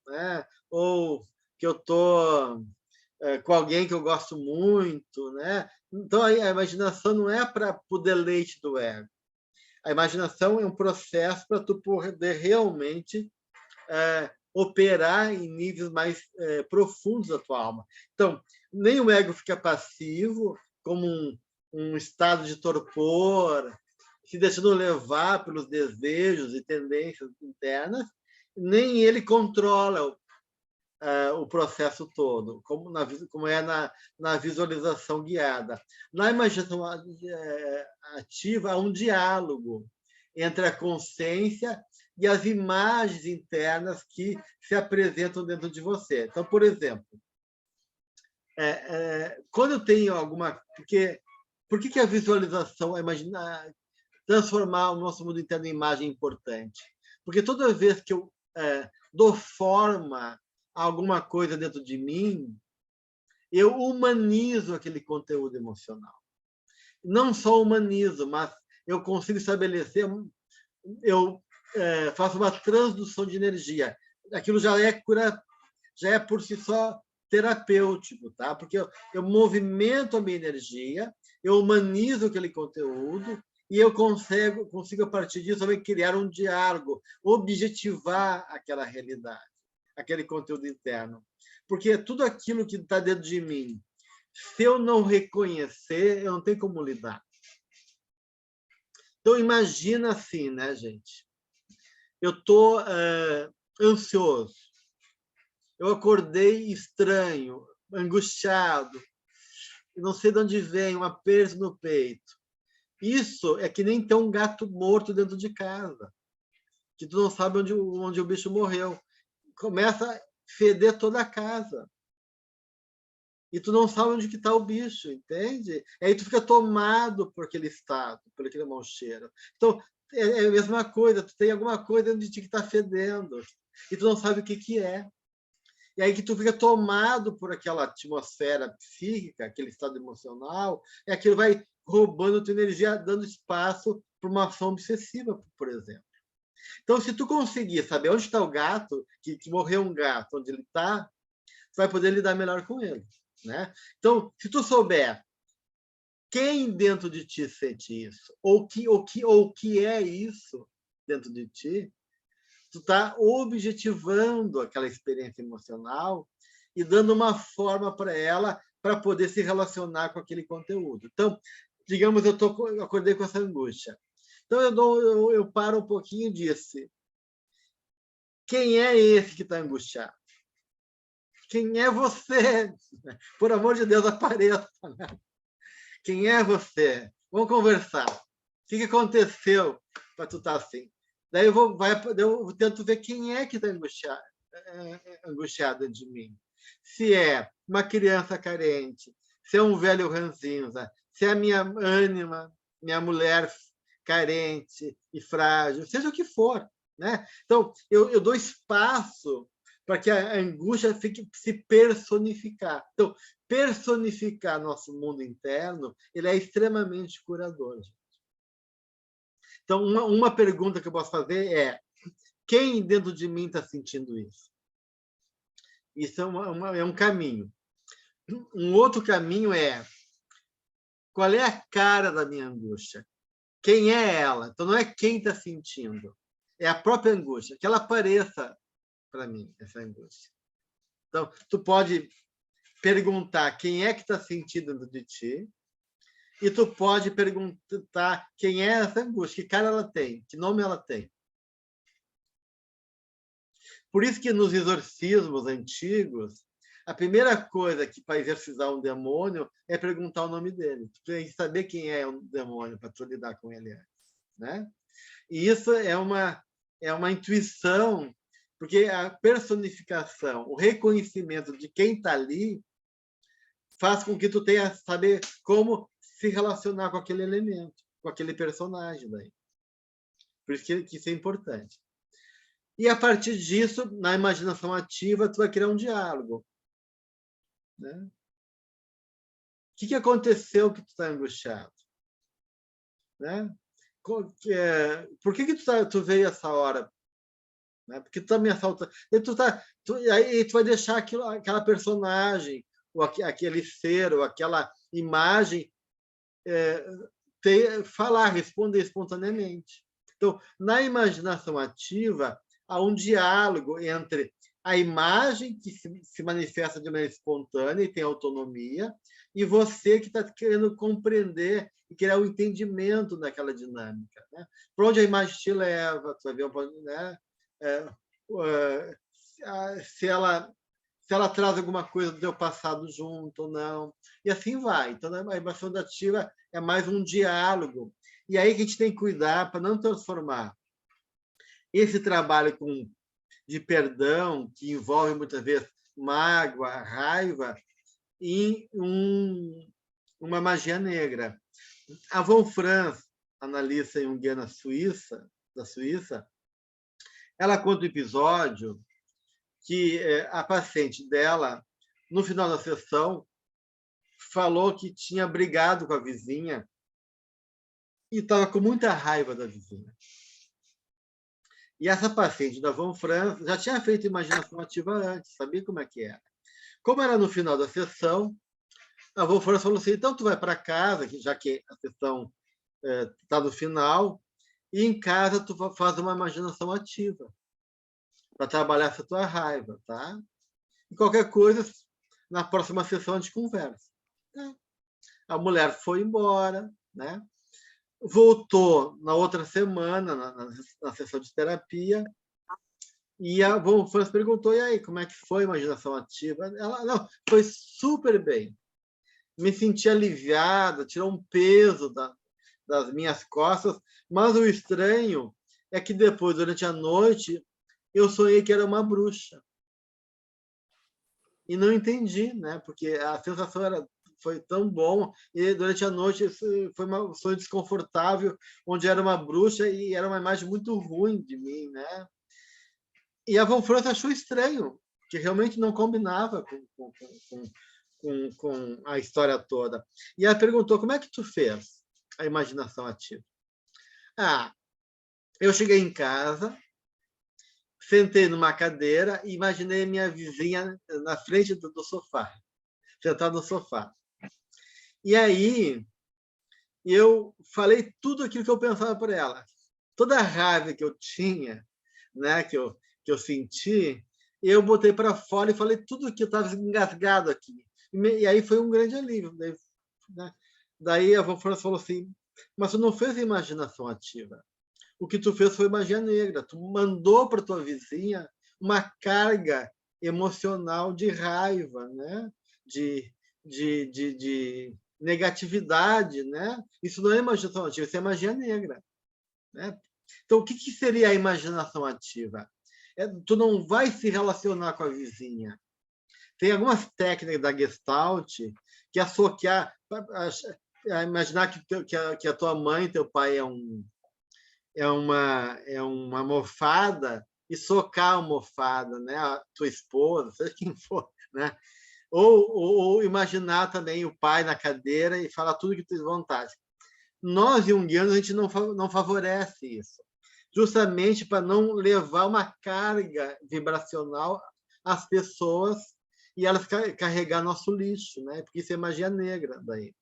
Speaker 1: né? Ou que eu estou com alguém que eu gosto muito. Né? Então, a imaginação não é para o deleite do ego. A imaginação é um processo para tu poder realmente operar em níveis mais profundos da tua alma. Então, nem o ego fica passivo, como um estado de torpor, se deixando levar pelos desejos e tendências internas, nem ele controla o processo todo, como é na visualização guiada. Na imaginação ativa, há um diálogo entre a consciência e as imagens internas que se apresentam dentro de você. Então, por exemplo, quando eu tenho alguma... Por que a visualização, transformar o nosso mundo interno em imagem é importante? Porque toda vez que eu dou forma a alguma coisa dentro de mim, eu humanizo aquele conteúdo emocional. Não só humanizo, mas eu consigo estabelecer, eu faço uma transdução de energia. Aquilo já é por si só terapêutico, tá? Porque eu movimento a minha energia, eu humanizo aquele conteúdo e eu consigo a partir disso também criar um diálogo, objetivar aquela realidade, aquele conteúdo interno. Porque tudo aquilo que está dentro de mim, se eu não reconhecer, eu não tenho como lidar. Então, imagina assim, né, gente? Eu estou ansioso. Eu acordei estranho, angustiado. Não sei de onde vem, um aperto no peito. Isso é que nem ter um gato morto dentro de casa, que tu não sabe onde o bicho morreu. Começa a feder toda a casa. E tu não sabe onde que está o bicho, entende? E aí tu fica tomado por aquele estado, por aquele mau cheiro. Então, é a mesma coisa, tu tem alguma coisa dentro de ti que está fedendo, e tu não sabe o que é. E aí que tu fica tomado por aquela atmosfera psíquica, aquele estado emocional, e aquilo vai roubando tua energia, dando espaço para uma ação obsessiva, por exemplo. Então, se tu conseguir saber onde está o gato, que morreu um gato, onde ele está, tu vai poder lidar melhor com ele. Né? Então, se tu souber quem dentro de ti sente isso, ou que é isso dentro de ti, tu está objetivando aquela experiência emocional e dando uma forma para ela para poder se relacionar com aquele conteúdo. Então, digamos, eu acordei com essa angústia. Então, eu paro um pouquinho e disse: quem é esse que está angustiado? Quem é você? Por amor de Deus, apareça. Né? Quem é você? Vamos conversar. O que aconteceu para tu estar assim? Daí eu tento ver quem é que está angustiado de mim. Se é uma criança carente, se é um velho ranzinza, se é a minha ânima, minha mulher carente e frágil, seja o que for. Né? Então, eu dou espaço para que a angústia fique se personificar. Então, personificar nosso mundo interno, ele é extremamente curador. Gente. Então, uma pergunta que eu posso fazer é: quem dentro de mim está sentindo isso? Isso é um caminho. Um outro caminho é: qual é a cara da minha angústia? Quem é ela? Então, não é quem está sentindo, é a própria angústia. Que ela apareça para mim, essa angústia. Então, tu pode perguntar quem é que está sentindo dentro de ti, e tu pode perguntar quem é essa angústia, que cara ela tem, que nome ela tem. Por isso que nos exorcismos antigos, a primeira coisa que para exorcizar um demônio é perguntar o nome dele. Tu tem que saber quem é o demônio para tu lidar com ele. né? E isso é uma intuição, porque a personificação, o reconhecimento de quem está ali, faz com que tu tenha saber como se relacionar com aquele elemento, com aquele personagem daí. Por isso que isso é importante. E a partir disso, na imaginação ativa, tu vai criar um diálogo, né? O que aconteceu que tu está angustiado, né? Por que tu veio essa hora, né? Porque tu está me assaltando. Aí tu vai deixar aquela personagem, ou aquele ser, ou aquela imagem falar, responder espontaneamente. Então, na imaginação ativa, há um diálogo entre a imagem que se manifesta de maneira espontânea e tem autonomia, e você que está querendo compreender e criar um entendimento daquela dinâmica, né? Para onde a imagem te leva, tu vai ver, né? Se ela traz alguma coisa do teu passado junto ou não, e assim vai. Então, a imaginação ativa é mais um diálogo. E aí que a gente tem que cuidar para não transformar esse trabalho de perdão, que envolve muitas vezes mágoa, raiva, em uma magia negra. A Von Franz, analista junguiana da Suíça, ela conta um episódio que a paciente dela, no final da sessão, falou que tinha brigado com a vizinha e estava com muita raiva da vizinha. E essa paciente da Von Franz já tinha feito imaginação ativa antes, sabia como é que era. Como era no final da sessão, a Von Franz falou assim, então tu vai para casa, já que a sessão está no final, e em casa tu faz uma imaginação ativa para trabalhar essa tua raiva, tá? E qualquer coisa, na próxima sessão a gente conversa. A mulher foi embora, né? Voltou na outra semana, na sessão de terapia, e a Von Franz perguntou, e aí, como é que foi a imaginação ativa? Ela, não, foi super bem. Me senti aliviada, tirou um peso das minhas costas, mas o estranho é que depois, durante a noite, eu sonhei que era uma bruxa. E não entendi, né? Porque a sensação foi tão bom, e durante a noite foi um sonho desconfortável, onde era uma bruxa e era uma imagem muito ruim de mim, né? E a Von Franz achou estranho, que realmente não combinava com a história toda. E ela perguntou, como é que tu fez a imaginação ativa? Eu cheguei em casa, sentei numa cadeira e imaginei a minha vizinha na frente do sofá, sentada no sofá. E aí, eu falei tudo aquilo que eu pensava por ela. Toda a raiva que eu tinha, né, que eu senti, eu botei para fora e falei tudo que eu estava engasgado aqui. E aí foi um grande alívio. Daí a Von Franz falou assim, mas tu não fez imaginação ativa. O que tu fez foi magia negra. Tu mandou para tua vizinha uma carga emocional de raiva, né? de negatividade, né? Isso não é imaginação ativa, isso é magia negra, né? Então, o que seria a imaginação ativa? Tu não vai se relacionar com a vizinha. Tem algumas técnicas da Gestalt que associar, imaginar que a tua mãe, teu pai é uma almofada e socar a almofada, né? A tua esposa, seja quem for, né? Ou imaginar também o pai na cadeira e falar tudo que tu tem vontade. Nós, junguianos, a gente não favorece isso, justamente para não levar uma carga vibracional às pessoas e elas carregar nosso lixo, né? Porque isso é magia negra daí.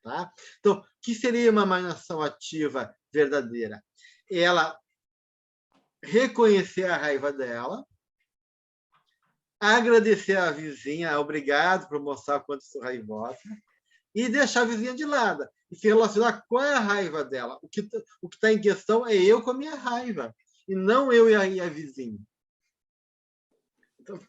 Speaker 1: Tá? Então, o que seria uma imaginação ativa verdadeira? Ela reconhecer a raiva dela, agradecer à vizinha, obrigado por mostrar quanto sou raivosa, e deixar a vizinha de lado, e se relacionar com a raiva dela. O que está em questão é eu com a minha raiva, e não eu e a vizinha. Então,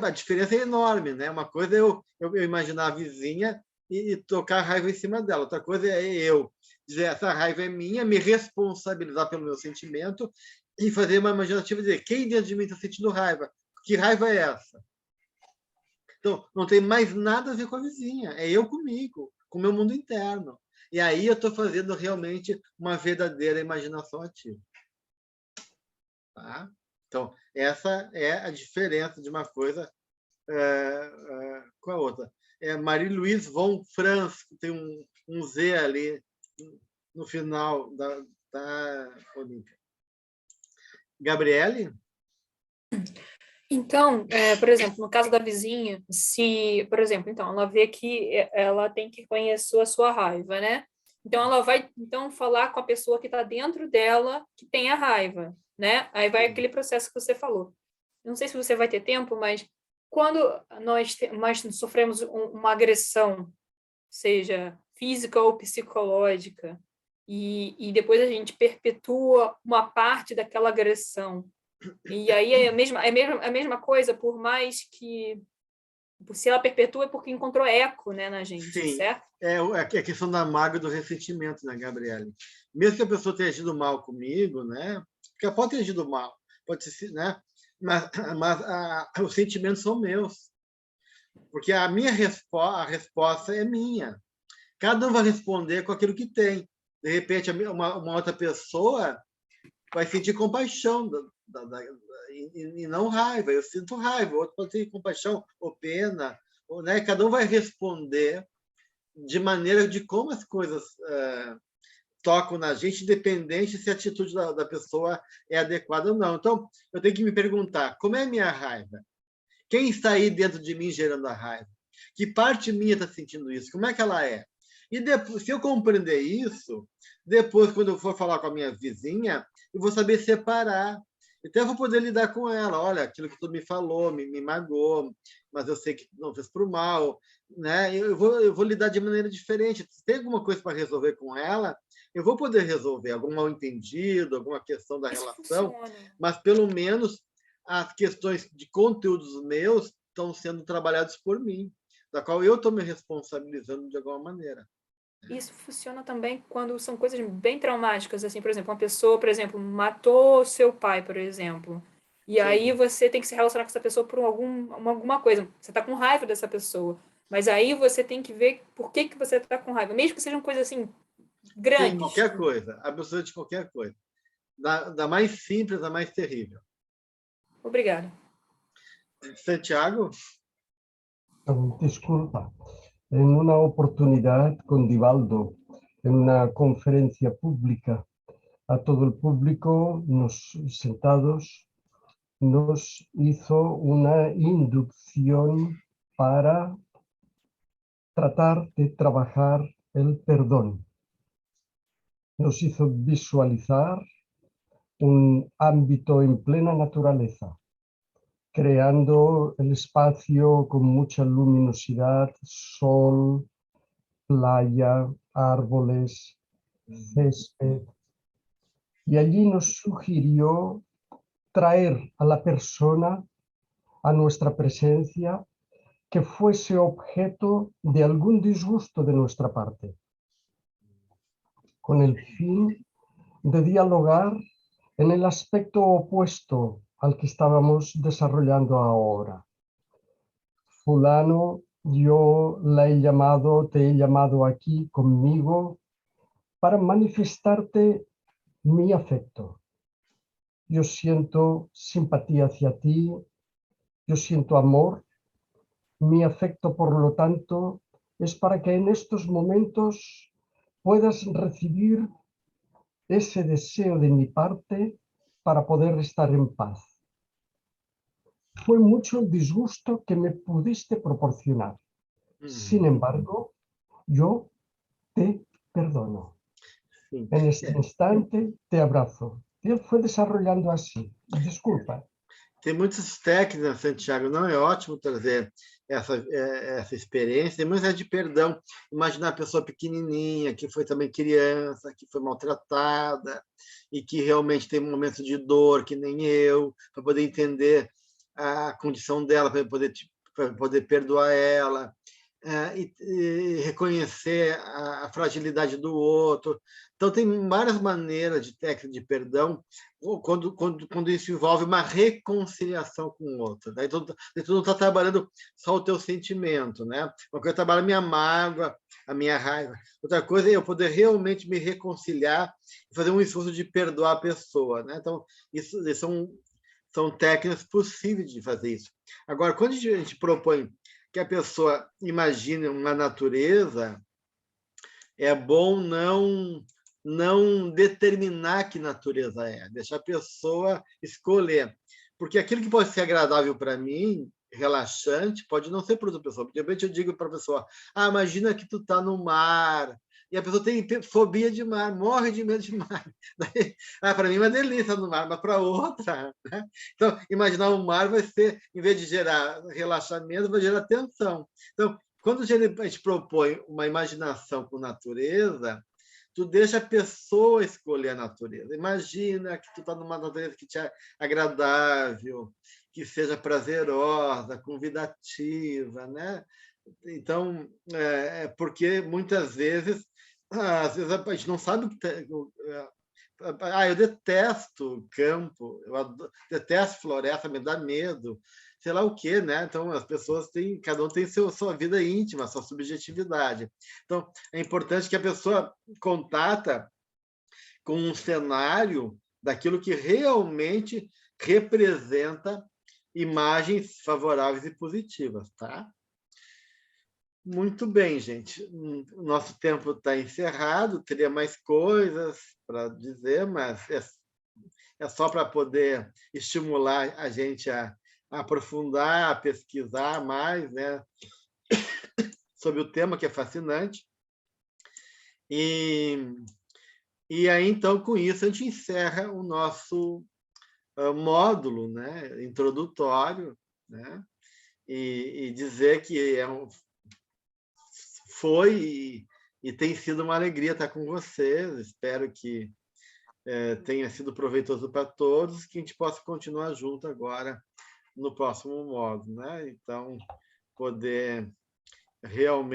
Speaker 1: a diferença é enorme, né? Uma coisa é eu imaginar a vizinha e tocar a raiva em cima dela. Outra coisa é eu dizer essa raiva é minha, me responsabilizar pelo meu sentimento e fazer uma imaginativa e dizer quem dentro de mim está sentindo raiva? Que raiva é essa? Então, não tem mais nada a ver com a vizinha, é eu comigo, com o meu mundo interno. E aí eu estou fazendo realmente uma verdadeira imaginação ativa. Tá? Então, essa é a diferença de uma coisa com a outra. Marie-Louise von Franz, que tem um Z ali no final da Olímpia. Gabriele?
Speaker 3: Então, por exemplo, no caso da vizinha, se, por exemplo, então, ela vê que ela tem que conhecer a sua raiva, né? Então, ela vai, então, falar com a pessoa que está dentro dela, que tem a raiva, né? Aí vai aquele processo que você falou. Eu não sei se você vai ter tempo, mas quando nós sofremos uma agressão, seja física ou psicológica, e depois a gente perpetua uma parte daquela agressão, e aí é a mesma coisa, por mais que se ela perpetua é porque encontrou eco, né, na gente,
Speaker 1: Sim,
Speaker 3: certo?
Speaker 1: é a questão da mágoa e do ressentimento, né, Gabriele? Mesmo que a pessoa tenha agido mal comigo, né? Porque ela pode ter agido mal, pode ser, né? Mas os sentimentos são meus. Porque a minha resposta é minha. Cada um vai responder com aquilo que tem. De repente, uma outra pessoa vai sentir compaixão e não raiva. Eu sinto raiva, o outro pode ter compaixão ou pena. Né? Cada um vai responder de maneira de como as coisas tocam na gente, independente se a atitude da pessoa é adequada ou não. Então, eu tenho que me perguntar, como é a minha raiva? Quem está aí dentro de mim gerando a raiva? Que parte minha está sentindo isso? Como é que ela é? E depois, se eu compreender isso, depois, quando eu for falar com a minha vizinha, eu vou saber separar. Então, eu vou poder lidar com ela. Olha, aquilo que tu me falou, me magoou, mas eu sei que não fez para o mal. Né? Eu vou lidar de maneira diferente. Se tem alguma coisa para resolver com ela, eu vou poder resolver algum mal-entendido, alguma questão da relação, mas pelo menos as questões de conteúdos meus estão sendo trabalhados por mim, da qual eu estou me responsabilizando de alguma maneira.
Speaker 3: Isso funciona também quando são coisas bem traumáticas, assim, por exemplo, uma pessoa, por exemplo, matou seu pai, por exemplo, e aí você tem que se relacionar com essa pessoa por alguma coisa, você está com raiva dessa pessoa, mas aí você tem que ver por que você está com raiva, mesmo que sejam coisas assim, grandes.
Speaker 1: Sim, qualquer coisa, absolutamente qualquer coisa. Da mais simples à mais terrível.
Speaker 3: Obrigada.
Speaker 1: Santiago?
Speaker 4: Disculpa. En una oportunidad con Divaldo, en una conferencia pública, a todo el público sentados, nos hizo una inducción para tratar de trabajar el perdón. Nos hizo visualizar un ámbito en plena naturaleza, creando el espacio con mucha luminosidad, sol, playa, árboles, césped. Y allí nos sugirió traer a la persona a nuestra presencia que fuese objeto de algún disgusto de nuestra parte, con el fin de dialogar en el aspecto opuesto al que estábamos desarrollando ahora. Fulano, yo te he llamado aquí conmigo para manifestarte mi afecto. Yo siento simpatía hacia ti, yo siento amor. Mi afecto, por lo tanto, es para que en estos momentos puedas recibir ese deseo de mi parte para poder estar en paz. Fue mucho el disgusto que me pudiste proporcionar. Sin embargo, yo te perdono. En este instante te abrazo. Él fue desarrollando así. Disculpa.
Speaker 1: Tem muitas técnicas, Santiago, não é ótimo trazer essa experiência, tem muitas de perdão. Imaginar a pessoa pequenininha, que foi também criança, que foi maltratada, e que realmente tem um momento de dor, que nem eu, para poder entender a condição dela, para poder perdoar ela. e reconhecer a fragilidade do outro. Então, tem várias maneiras de técnica de perdão quando isso envolve uma reconciliação com o outro. Daí tu não está trabalhando só o teu sentimento, né? Uma coisa é trabalhar a minha mágoa, a minha raiva. Outra coisa é eu poder realmente me reconciliar e fazer um esforço de perdoar a pessoa, né? Então, isso são técnicas possíveis de fazer isso. Agora, quando a gente propõe que a pessoa imagine uma natureza, é bom não determinar que natureza é, deixar a pessoa escolher. Porque aquilo que pode ser agradável para mim, relaxante, pode não ser para outra pessoa. De repente eu digo para a pessoa, imagina que tu está no mar, e a pessoa tem fobia de mar, morre de medo de mar. Para mim é uma delícia no mar, mas para outra... Né? Então, imaginar o mar vai ser, em vez de gerar relaxamento, vai gerar tensão. Então, quando a gente propõe uma imaginação com natureza, tu deixa a pessoa escolher a natureza. Imagina que tu está numa natureza que te é agradável, que seja prazerosa, convidativa, né? Então, porque muitas vezes a gente não sabe o que eu detesto campo, detesto floresta, me dá medo, sei lá o quê, né? Então, as pessoas têm, cada um tem sua vida íntima, sua subjetividade. Então, é importante que a pessoa contata com um cenário daquilo que realmente representa imagens favoráveis e positivas, tá? Muito bem, gente. O nosso tempo está encerrado, teria mais coisas para dizer, mas é só para poder estimular a gente a aprofundar, a pesquisar mais, né, sobre o tema, que é fascinante. E aí, então, com isso, a gente encerra o nosso módulo, né, introdutório, né, e dizer que foi e tem sido uma alegria estar com vocês. Espero que tenha sido proveitoso para todos, que a gente possa continuar junto agora no próximo módulo, né? Então, poder realmente